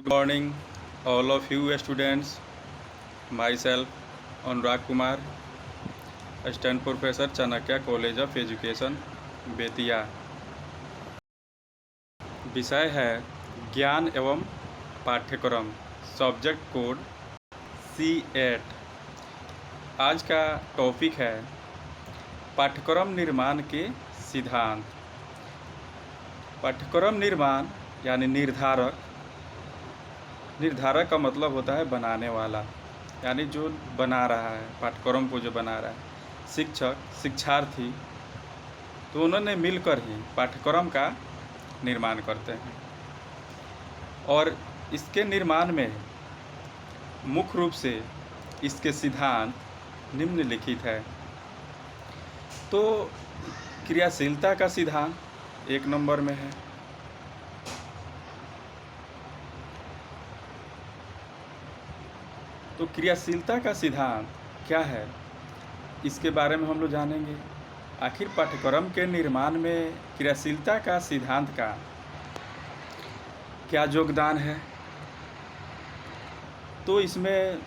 Good morning, all of you students. Myself, Anurag Kumar, Assistant Professor, Chanakya College of Education, Bettiah. विषय है ज्ञान एवं पाठ्यक्रम, सब्जेक्ट कोड C8। आज का टॉपिक है पाठ्यक्रम निर्माण के सिद्धांत। पाठ्यक्रम निर्माण यानी निर्धारक का मतलब होता है बनाने वाला, यानी जो बना रहा है पाठ्यक्रम को, जो बना रहा है शिक्षक, शिक्षार्थी, तो उन्होंने मिलकर ही पाठ्यक्रम का निर्माण करते हैं। और इसके निर्माण में मुख्य रूप से इसके सिद्धांत निम्नलिखित है। तो क्रियाशीलता का सिद्धांत 1 नंबर में है। तो क्रियाशीलता का सिद्धांत क्या है, इसके बारे में हम लोग जानेंगे। आखिर पाठ्यक्रम के निर्माण में क्रियाशीलता का सिद्धांत का क्या योगदान है। तो इसमें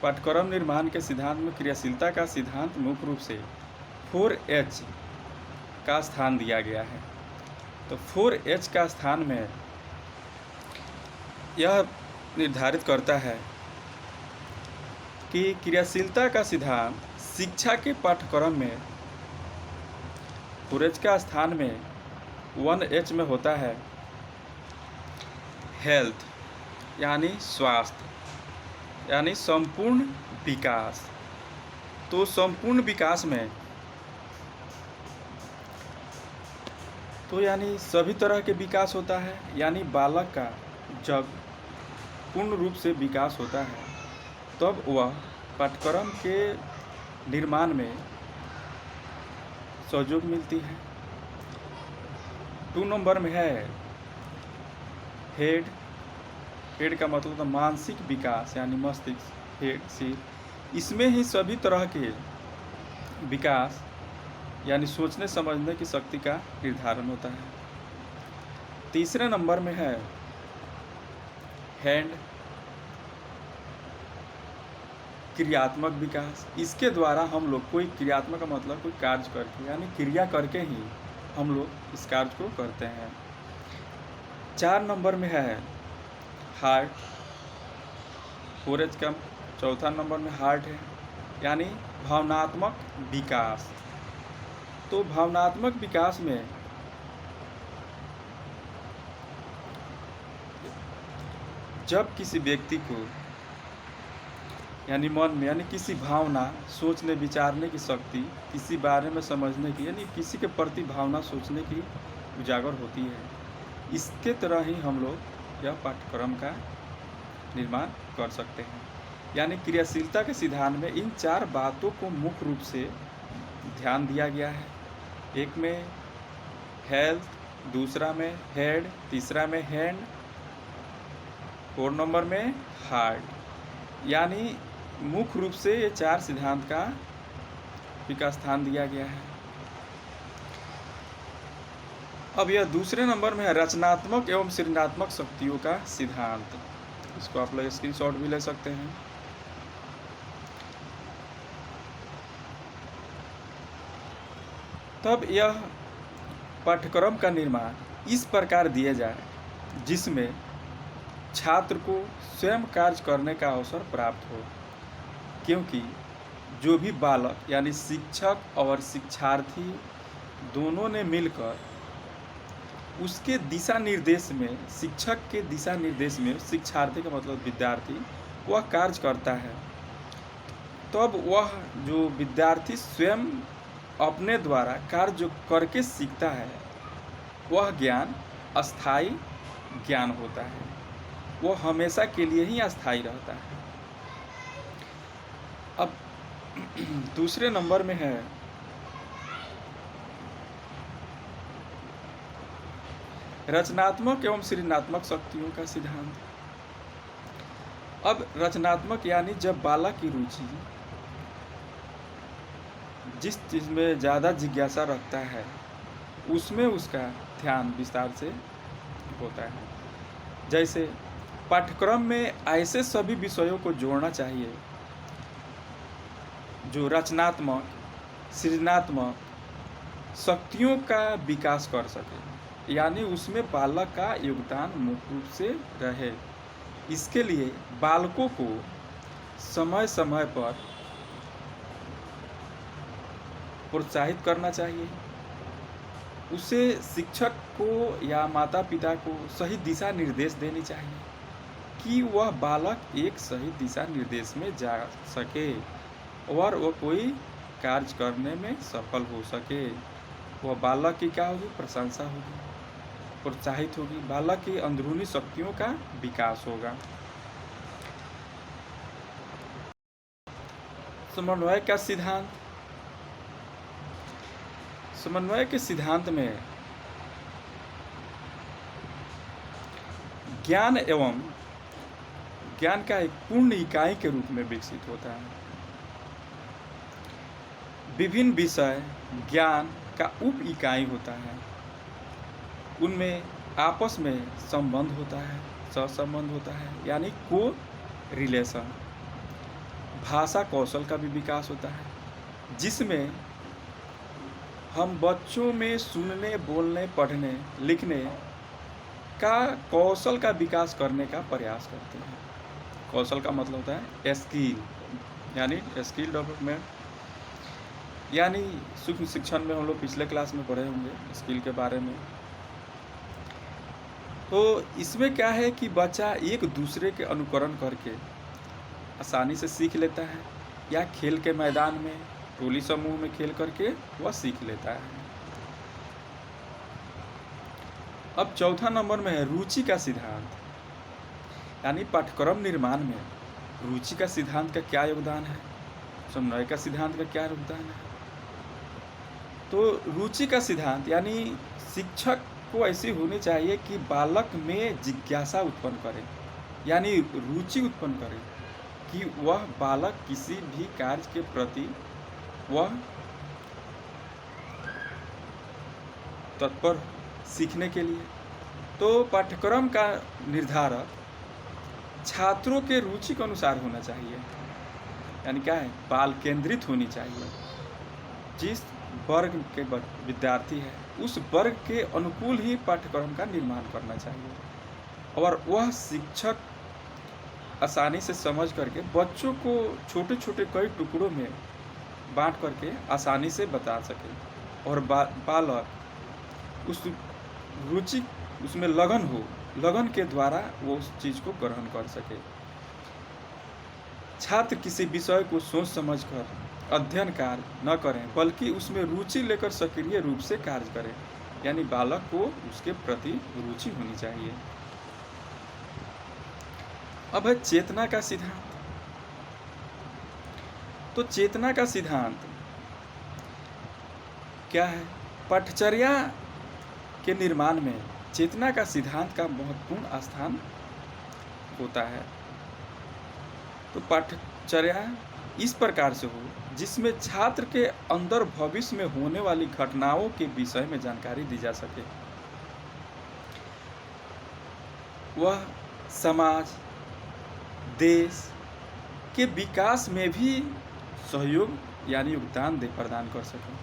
पाठ्यक्रम निर्माण के सिद्धांत में क्रियाशीलता का सिद्धांत मुख्य रूप से 4H का स्थान दिया गया है। तो 4H का स्थान में यह निर्धारित करता है कि क्रियाशीलता का सिद्धांत शिक्षा के पाठ्यक्रम में 4H का स्थान में 1H में होता है हेल्थ, यानी स्वास्थ्य, यानी संपूर्ण विकास। तो संपूर्ण विकास में तो यानी सभी तरह के विकास होता है, यानी बालक का जब पूर्ण रूप से विकास होता है तब वह पाठ्यक्रम के निर्माण में सहयोग मिलती है। 2 नंबर में है हेड का मतलब है मानसिक विकास, यानी मस्तिष्क, हेड, सिर। इसमें ही सभी तरह के विकास यानी सोचने समझने की शक्ति का निर्धारण होता है। 3 नंबर में है हैंड, क्रियात्मक विकास। इसके द्वारा हम लोग कोई क्रियात्मक का मतलब कोई कार्य करके, यानी क्रिया करके ही हम लोग इस कार्य को करते हैं। 4 नंबर में है हार्ट। 4H का 4था नंबर में हार्ट है, यानी भावनात्मक विकास। तो भावनात्मक विकास में जब किसी व्यक्ति को यानी मन में, यानी किसी भावना, सोचने विचारने की शक्ति, किसी बारे में समझने की, यानी किसी के प्रति भावना सोचने की उजागर होती है, इसके तरह ही हम लोग यह पाठ्यक्रम का निर्माण कर सकते हैं। यानी क्रियाशीलता के सिद्धांत में इन 4 बातों को मुख्य रूप से ध्यान दिया गया है। एक में हेल्थ, दूसरा में हेड, तीसरा में हैंड, 4 नंबर में हार्ट। यानी मुख्य रूप से ये 4 सिद्धांत का विकास स्थान दिया गया है। अब यह 2 नंबर में है रचनात्मक एवं सृजनात्मक शक्तियों का सिद्धांत। इसको आप लोग स्क्रीनशॉट भी ले सकते हैं। तब यह पाठ्यक्रम का निर्माण इस प्रकार दिया जाए जिसमें छात्र को स्वयं कार्य करने का अवसर प्राप्त हो, क्योंकि जो भी बालक यानी शिक्षक और शिक्षार्थी दोनों ने मिलकर उसके दिशा निर्देश में, शिक्षक के दिशा निर्देश में शिक्षार्थी का मतलब विद्यार्थी वह कार्य करता है, तब वह जो विद्यार्थी स्वयं अपने द्वारा कार्य जो करके सीखता है वह ज्ञान अस्थाई ज्ञान होता है, वो हमेशा के लिए ही अस्थाई रहता है। अब 2 नंबर में है रचनात्मक एवं सृजनात्मक शक्तियों का सिद्धांत। अब रचनात्मक यानी जब बालक की रुचि जिस चीज़ में ज़्यादा जिज्ञासा रखता है उसमें उसका ध्यान विस्तार से होता है। जैसे पाठ्यक्रम में ऐसे सभी विषयों को जोड़ना चाहिए जो रचनात्मक, सृजनात्मक शक्तियों का विकास कर सके, यानी उसमें बालक का योगदान मुख्य रूप से रहे। इसके लिए बालकों को समय समय पर प्रोत्साहित करना चाहिए। उसे शिक्षक को या माता पिता को सही दिशा निर्देश देनी चाहिए कि वह बालक एक सही दिशा निर्देश में जा सके और वह कोई कार्य करने में सफल हो सके। वह बालक की क्या होगी? प्रशंसा होगी, प्रोत्साहित होगी, बालक की अंदरूनी शक्तियों का विकास होगा। समन्वय का सिद्धांत। समन्वय के सिद्धांत में ज्ञान का एक पूर्ण इकाई के रूप में विकसित होता है। विभिन्न विषय ज्ञान का उप इकाई होता है, उनमें आपस में संबंध होता है, सहसंबंध होता है, यानी को रिलेशन। भाषा कौशल का भी विकास होता है, जिसमें हम बच्चों में सुनने, बोलने, पढ़ने, लिखने का कौशल का विकास करने का प्रयास करते हैं। कौशल का मतलब होता है स्किल, यानी स्किल डेवलपमेंट, यानी सूक्ष्म शिक्षण में हम लोग पिछले क्लास में पढ़े होंगे स्किल के बारे में। तो इसमें क्या है कि बच्चा एक दूसरे के अनुकरण करके आसानी से सीख लेता है, या खेल के मैदान में टोली समूह में खेल करके वह सीख लेता है। अब चौथा नंबर में है रुचि का सिद्धांत, यानी पाठ्यक्रम निर्माण में रुचि का सिद्धांत का क्या योगदान है, समन्वय का सिद्धांत का क्या योगदान है। तो रुचि का सिद्धांत यानी शिक्षक को ऐसी होनी चाहिए कि बालक में जिज्ञासा उत्पन्न करे, यानी रुचि उत्पन्न करे कि वह बालक किसी भी कार्य के प्रति वह तत्पर सीखने के लिए। तो पाठ्यक्रम का निर्धारक छात्रों के रुचि के अनुसार होना चाहिए, यानी क्या है, बाल केंद्रित होनी चाहिए। जिस वर्ग के विद्यार्थी है उस वर्ग के अनुकूल ही पाठ्यक्रम का निर्माण करना चाहिए, और वह शिक्षक आसानी से समझ करके बच्चों को छोटे छोटे कई टुकड़ों में बांट करके आसानी से बता सके, और बालक उस रुचि उसमें लगन के द्वारा वो उस चीज़ को ग्रहण कर सके। छात्र किसी विषय को सोच समझकर अध्ययन कार्य न करें, बल्कि उसमें रुचि लेकर सक्रिय रूप से कार्य करें, यानी बालक को उसके प्रति रुचि होनी चाहिए। अब है चेतना का सिद्धांत। तो चेतना का सिद्धांत क्या है? पाठ्यचर्या के निर्माण में चेतना का सिद्धांत का महत्वपूर्ण स्थान होता है। तो पाठ्यचर्या इस प्रकार से हो जिसमें छात्र के अंदर भविष्य में होने वाली घटनाओं के विषय में जानकारी दी जा सके, वह समाज देश के विकास में भी सहयोग यानी योगदान प्रदान कर सके,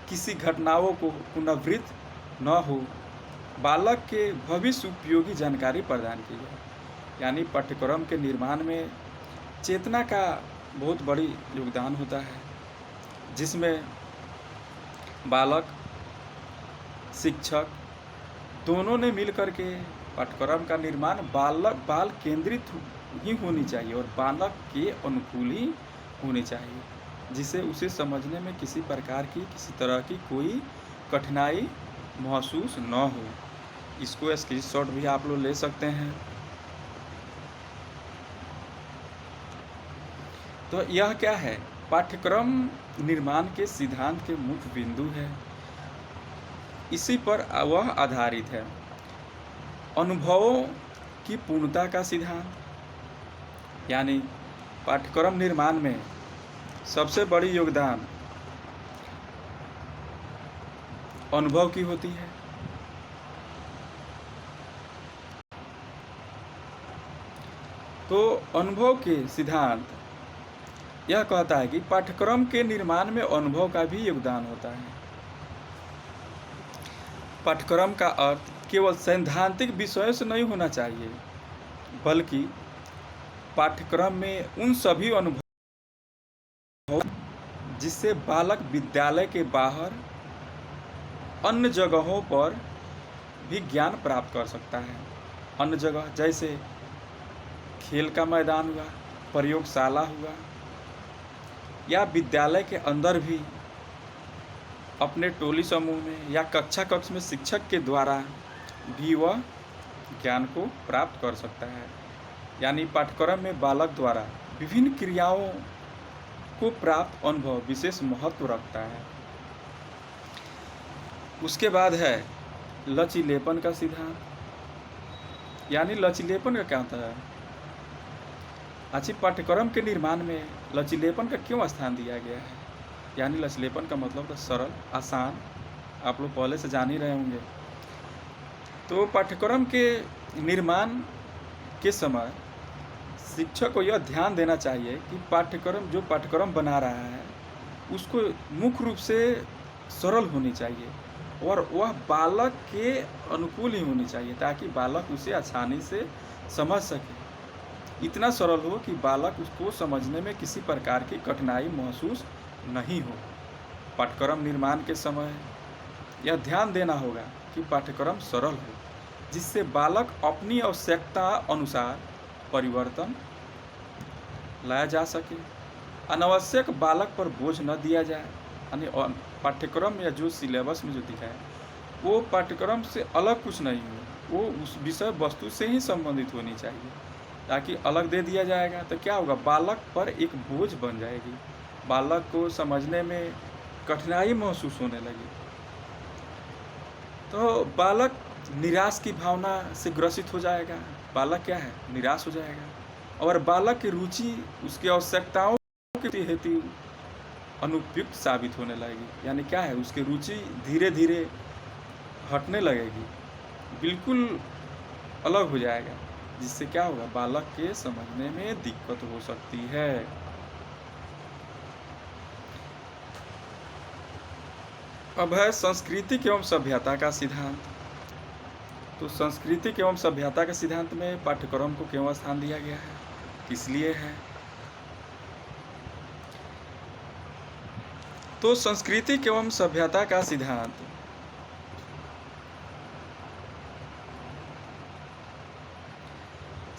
किसी घटनाओं को पुनरावृत्त न हो, बालक के भविष्य उपयोगी जानकारी प्रदान की जाए। यानी पाठ्यक्रम के निर्माण में चेतना का बहुत बड़ी योगदान होता है, जिसमें बालक शिक्षक दोनों ने मिलकर के पाठ्यक्रम का निर्माण बाल केंद्रित ही होनी चाहिए और बालक के अनुकूल ही होनी चाहिए, जिसे उसे समझने में किसी प्रकार की किसी तरह की कोई कठिनाई महसूस न हो। इसको स्क्रीनशॉट भी आप लोग ले सकते हैं। तो यह क्या है? पाठ्यक्रम निर्माण के सिद्धांत के मुख्य बिंदु है, इसी पर वह आधारित है। अनुभवों की पूर्णता का सिद्धांत, यानी पाठ्यक्रम निर्माण में सबसे बड़ी योगदान अनुभव की होती है। तो अनुभव के सिद्धांत यह कहता है कि पाठ्यक्रम के निर्माण में अनुभव का भी योगदान होता है। पाठ्यक्रम का अर्थ केवल सैद्धांतिक विषयों से नहीं होना चाहिए, बल्कि पाठ्यक्रम में उन सभी अनुभव जिससे बालक विद्यालय के बाहर अन्य जगहों पर भी ज्ञान प्राप्त कर सकता है। अन्य जगह जैसे खेल का मैदान हुआ, प्रयोगशाला हुआ, या विद्यालय के अंदर भी अपने टोली समूह में या कक्षा कक्ष में शिक्षक के द्वारा भी वह ज्ञान को प्राप्त कर सकता है। यानी पाठ्यक्रम में बालक द्वारा विभिन्न क्रियाओं को प्राप्त अनुभव विशेष महत्व रखता है। उसके बाद है लचीलेपन का सिद्धांत। यानी लचीलेपन का क्या होता है? अच्छी पाठ्यक्रम के निर्माण में लचीलेपन का क्यों स्थान दिया गया है? यानी लचीलेपन का मतलब तो सरल, आसान, आप लोग पहले से जान ही रहे होंगे। तो पाठ्यक्रम के निर्माण के समय शिक्षक को यह ध्यान देना चाहिए कि जो पाठ्यक्रम बना रहा है उसको मुख्य रूप से सरल होनी चाहिए और वह बालक के अनुकूल ही होनी चाहिए, ताकि बालक उसे आसानी से समझ सके। इतना सरल हो कि बालक उसको समझने में किसी प्रकार की कठिनाई महसूस नहीं हो। पाठ्यक्रम निर्माण के समय यह ध्यान देना होगा कि पाठ्यक्रम सरल हो, जिससे बालक अपनी आवश्यकता अनुसार परिवर्तन लाया जा सके। अनावश्यक बालक पर बोझ न दिया जाए। यानी पाठ्यक्रम या जो सिलेबस में जो दिखा है वो पाठ्यक्रम से अलग कुछ नहीं हो, वो उस विषय वस्तु से ही संबंधित होनी चाहिए। ताकि अलग दे दिया जाएगा तो क्या होगा, बालक पर एक बोझ बन जाएगी, बालक को समझने में कठिनाई महसूस होने लगी, तो बालक निराश की भावना से ग्रसित हो जाएगा। बालक क्या है, निराश हो जाएगा और बालक की रुचि उसकी आवश्यकताओं के हेतु अनुपयुक्त साबित होने लगेगी। यानी क्या है, उसकी रुचि धीरे धीरे हटने लगेगी, बिल्कुल अलग हो जाएगा, जिससे क्या होगा, बालक के समझने में दिक्कत हो सकती है। अब है सांस्कृतिक एवं सभ्यता का सिद्धांत। तो सांस्कृतिक एवं सभ्यता के सिद्धांत में पाठ्यक्रम को क्यों स्थान दिया गया है, किस लिए है? तो सांस्कृतिक एवं सभ्यता का सिद्धांत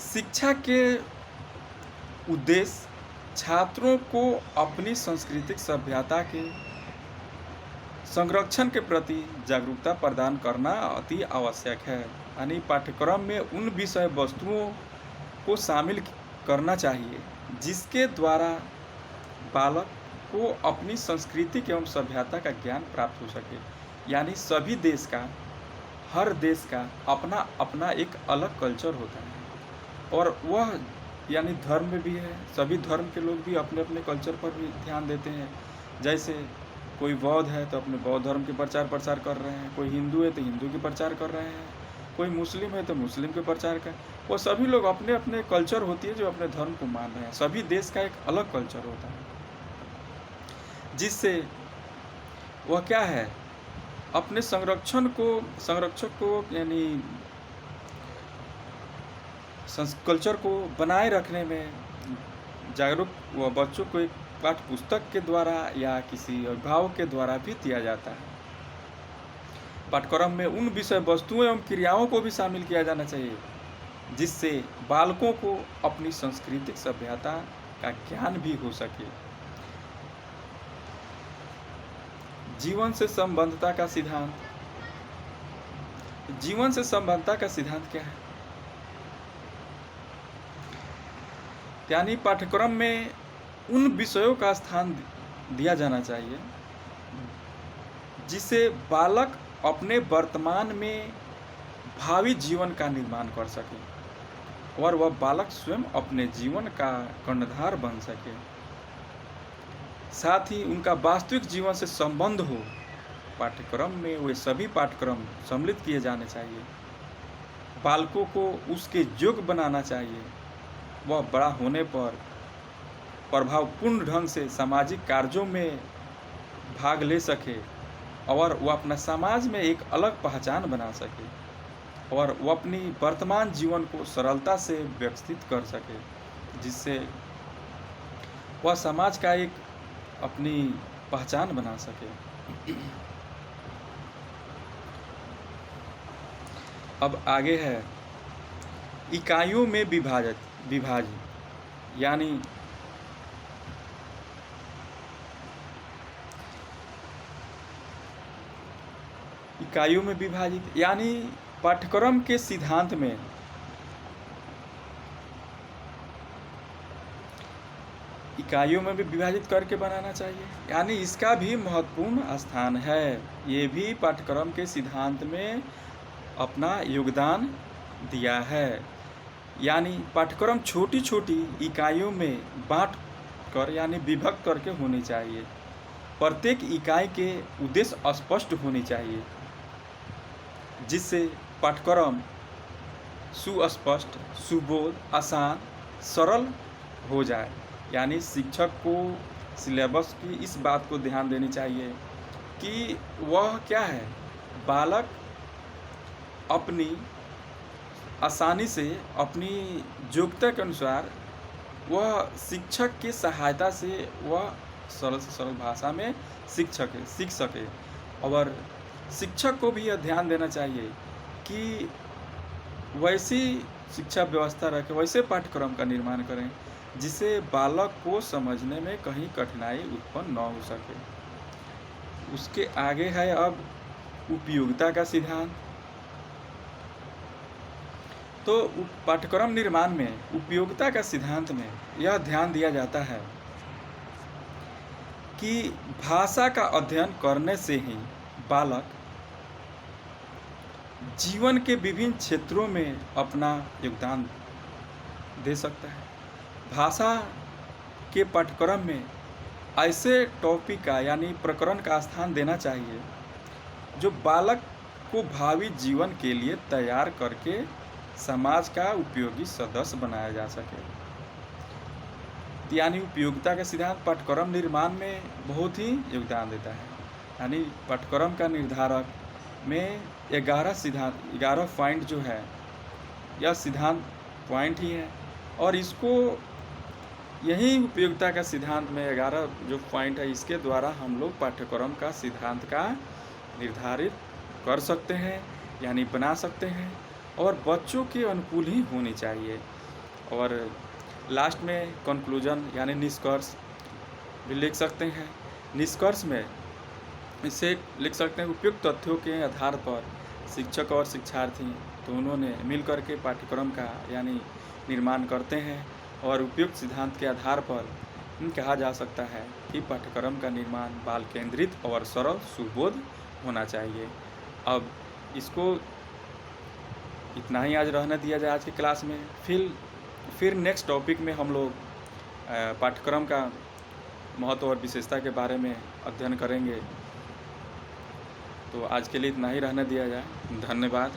शिक्षा के उद्देश्य छात्रों को अपनी सांस्कृतिक सभ्यता के संरक्षण के प्रति जागरूकता प्रदान करना अति आवश्यक है। यानी पाठ्यक्रम में उन विषय वस्तुओं को शामिल करना चाहिए जिसके द्वारा बालक को अपनी सांस्कृतिक एवं सभ्यता का ज्ञान प्राप्त हो सके। यानी सभी देश का, हर देश का अपना अपना एक अलग कल्चर होता है और वह यानी धर्म में भी है, सभी धर्म के लोग भी अपने अपने कल्चर पर भी ध्यान देते हैं। जैसे कोई बौद्ध है तो अपने बौद्ध धर्म के प्रचार कर रहे हैं, कोई हिंदू है तो हिंदू के प्रचार कर रहे हैं, कोई मुस्लिम है तो मुस्लिम के प्रचार कर, वो सभी लोग अपने अपने कल्चर होती है जो अपने धर्म को मान रहे हैं। सभी देश का एक अलग कल्चर होता है, जिससे वह क्या है, अपने संरक्षक को यानी कल्चर को बनाए रखने में जागरूक व बच्चों को एक पाठ्य पुस्तक के द्वारा या किसी अभिभावक के द्वारा भी दिया जाता है। पाठ्यक्रम में उन विषय वस्तुओं एवं क्रियाओं को भी शामिल किया जाना चाहिए जिससे बालकों को अपनी सांस्कृतिक सभ्यता का ज्ञान भी हो सके। जीवन से संबद्धता का सिद्धांत। जीवन से संबद्धता का सिद्धांत क्या है? यानी पाठ्यक्रम में उन विषयों का स्थान दिया जाना चाहिए जिससे बालक अपने वर्तमान में भावी जीवन का निर्माण कर सके और वह बालक स्वयं अपने जीवन का कर्णधार बन सके। साथ ही उनका वास्तविक जीवन से संबंध हो। पाठ्यक्रम में वे सभी पाठ्यक्रम सम्मिलित किए जाने चाहिए, बालकों को उसके योग्य बनाना चाहिए वह बड़ा होने पर प्रभावपूर्ण ढंग से सामाजिक कार्यों में भाग ले सके और वह अपना समाज में एक अलग पहचान बना सके और वह अपनी वर्तमान जीवन को सरलता से व्यवस्थित कर सके, जिससे वह समाज का एक अपनी पहचान बना सके। अब आगे है इकाइयों में विभाजित यानी इकाइयों में विभाजित यानी पाठ्यक्रम के सिद्धांत में इकाइयों में भी विभाजित करके बनाना चाहिए, यानी इसका भी महत्वपूर्ण स्थान है। ये भी पाठ्यक्रम के सिद्धांत में अपना योगदान दिया है। यानी पाठ्यक्रम छोटी छोटी इकाइयों में बांट कर यानी विभक्त करके होनी चाहिए। प्रत्येक इकाई के उद्देश्य स्पष्ट होने चाहिए, जिससे पाठ्यक्रम सुस्पष्ट, सुबोध, आसान, सरल हो जाए। यानी शिक्षक को सिलेबस की इस बात को ध्यान देनी चाहिए कि वह क्या है, बालक अपनी आसानी से अपनी योग्यता के अनुसार वह शिक्षक की सहायता से वह सरल से सरल भाषा में सीख सके। और शिक्षक को भी यह ध्यान देना चाहिए कि वैसी शिक्षा व्यवस्था रखें, वैसे पाठ्यक्रम का निर्माण करें जिससे बालक को समझने में कहीं कठिनाई उत्पन्न न हो सके। उसके आगे है अब उपयोगिता का सिद्धांत। तो पाठ्यक्रम निर्माण में उपयोगिता का सिद्धांत में यह ध्यान दिया जाता है कि भाषा का अध्ययन करने से ही बालक जीवन के विभिन्न क्षेत्रों में अपना योगदान दे सकता है। भाषा के पाठ्यक्रम में ऐसे टॉपिक का यानी प्रकरण का स्थान देना चाहिए जो बालक को भावी जीवन के लिए तैयार करके समाज का उपयोगी सदस्य बनाया जा सके। यानी उपयोगिता का सिद्धांत पाठ्यक्रम निर्माण में बहुत ही योगदान देता है। यानी पाठ्यक्रम का निर्धारक में 11 पॉइंट जो है, यह सिद्धांत पॉइंट ही है और इसको यही उपयोगिता का सिद्धांत में 11 जो पॉइंट है, इसके द्वारा हम लोग पाठ्यक्रम का सिद्धांत का निर्धारित कर सकते हैं यानी बना सकते हैं और बच्चों के अनुकूल ही होनी चाहिए। और लास्ट में कंक्लूजन यानी निष्कर्ष भी लिख सकते हैं। निष्कर्ष में इसे लिख सकते हैं, उपयुक्त तथ्यों के आधार पर शिक्षक और शिक्षार्थी दोनों ने मिलकर के पाठ्यक्रम का यानी निर्माण करते हैं और उपयुक्त सिद्धांत के आधार पर कहा जा सकता है कि पाठ्यक्रम का निर्माण बाल केंद्रित और सरल सुबोध होना चाहिए। अब इसको इतना ही आज रहने दिया जाए आज की क्लास में। फिर नेक्स्ट टॉपिक में हम लोग पाठ्यक्रम का महत्व और विशेषता के बारे में अध्ययन करेंगे। तो आज के लिए इतना ही रहने दिया जाए। धन्यवाद।